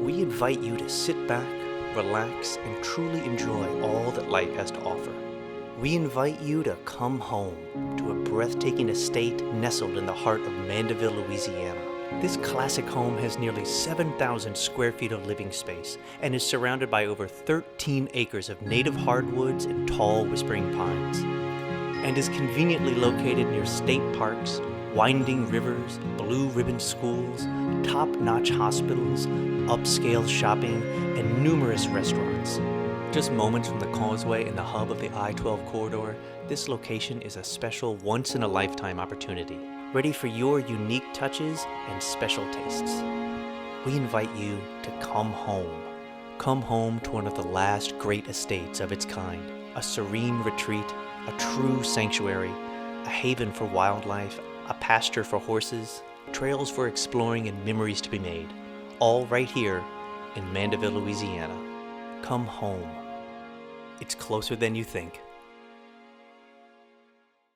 we invite you to sit back, relax, and truly enjoy all that life has to offer. We invite you to come home to a breathtaking estate nestled in the heart of Mandeville, Louisiana. This classic home has nearly 7,000 square feet of living space and is surrounded by over 13 acres of native hardwoods and tall whispering pines, and is conveniently located near state parks, winding rivers, blue ribbon schools, top-notch hospitals, upscale shopping, and numerous restaurants. Just moments from the causeway and the hub of the I-12 corridor, this location is a special once-in-a-lifetime opportunity, ready for your unique touches and special tastes. We invite you to come home. Come home to one of the last great estates of its kind, a serene retreat, a true sanctuary, a haven for wildlife, a pasture for horses, trails for exploring, and memories to be made, all right here in Mandeville, Louisiana. Come home. It's closer than you think.